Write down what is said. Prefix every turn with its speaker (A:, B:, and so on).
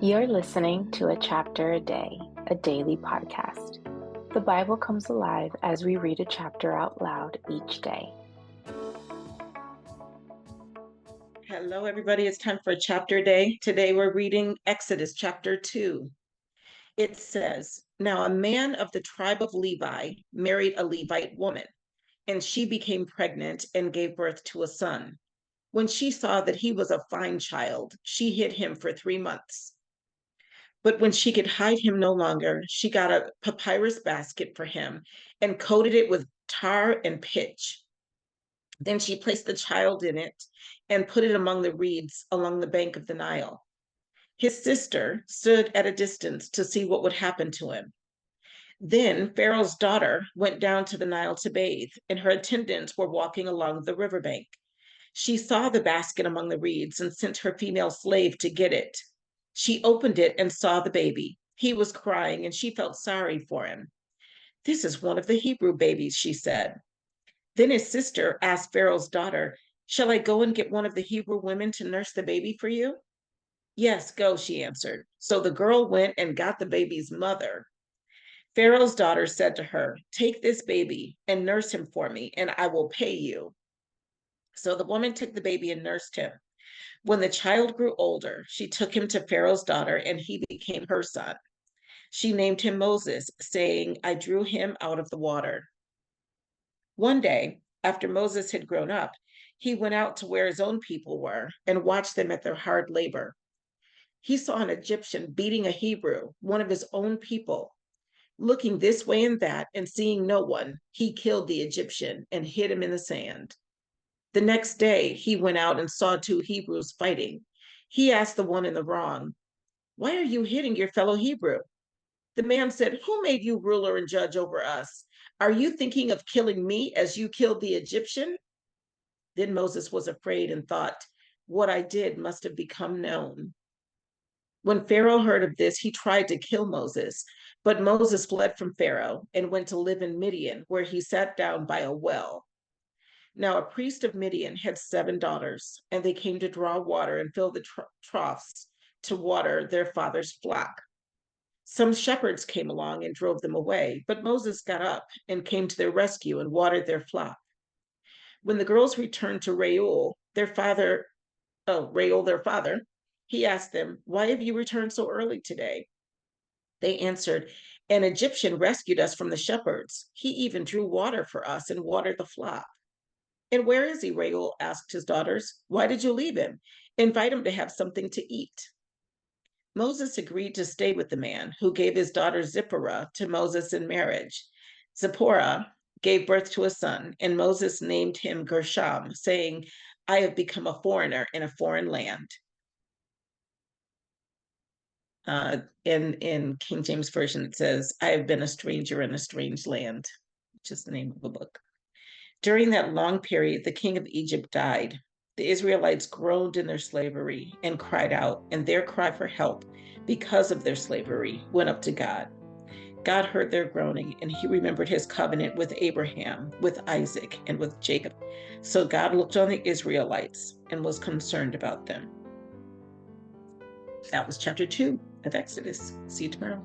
A: You're listening to A Chapter a Day, a daily podcast. The Bible comes alive as we read a chapter out loud each day.
B: Hello, everybody. It's time for a chapter day. Today we're reading Exodus chapter 2. It says, Now a man of the tribe of Levi married a Levite woman, and she became pregnant and gave birth to a son. When she saw that he was a fine child, she hid him for 3 months. But when she could hide him no longer, she got a papyrus basket for him and coated it with tar and pitch. Then she placed the child in it and put it among the reeds along the bank of the Nile. His sister stood at a distance to see what would happen to him. Then Pharaoh's daughter went down to the Nile to bathe, and her attendants were walking along the riverbank. She saw the basket among the reeds and sent her female slave to get it. She opened it and saw the baby. He was crying, and she felt sorry for him. "This is one of the Hebrew babies," she said. Then his sister asked Pharaoh's daughter, "Shall I go and get one of the Hebrew women to nurse the baby for you?" "Yes, go," she answered. So the girl went and got the baby's mother. Pharaoh's daughter said to her, "Take this baby and nurse him for me, and I will pay you." So the woman took the baby and nursed him. When the child grew older, she took him to Pharaoh's daughter, and he became her son. She named him Moses, saying, "I drew him out of the water." One day, after Moses had grown up, he went out to where his own people were and watched them at their hard labor. He saw an Egyptian beating a Hebrew, one of his own people. Looking this way and that and seeing no one, he killed the Egyptian and hid him in the sand. The next day, he went out and saw two Hebrews fighting. He asked the one in the wrong, "Why are you hitting your fellow Hebrew?" The man said, "Who made you ruler and judge over us? Are you thinking of killing me as you killed the Egyptian?" Then Moses was afraid and thought, "What I did must have become known." When Pharaoh heard of this, he tried to kill Moses, but Moses fled from Pharaoh and went to live in Midian, where he sat down by a well. Now, a priest of Midian had 7 daughters, and they came to draw water and fill the troughs to water their father's flock. Some shepherds came along and drove them away, but Moses got up and came to their rescue and watered their flock. When the girls returned to Reuel, their father, he asked them, "Why have you returned so early today?" They answered, "An Egyptian rescued us from the shepherds. He even drew water for us and watered the flock." "And where is he?" Reuel asked his daughters. "Why did you leave him? Invite him to have something to eat." Moses agreed to stay with the man, who gave his daughter Zipporah to Moses in marriage. Zipporah gave birth to a son, and Moses named him Gershom, saying, "I have become a foreigner in a foreign land." In King James Version, it says, "I have been a stranger in a strange land," which is the name of the book. During that long period, the king of Egypt died. The Israelites groaned in their slavery and cried out, and their cry for help because of their slavery went up to God. God heard their groaning, and he remembered his covenant with Abraham, with Isaac, and with Jacob. So God looked on the Israelites and was concerned about them. That was chapter 2 of Exodus. See you tomorrow.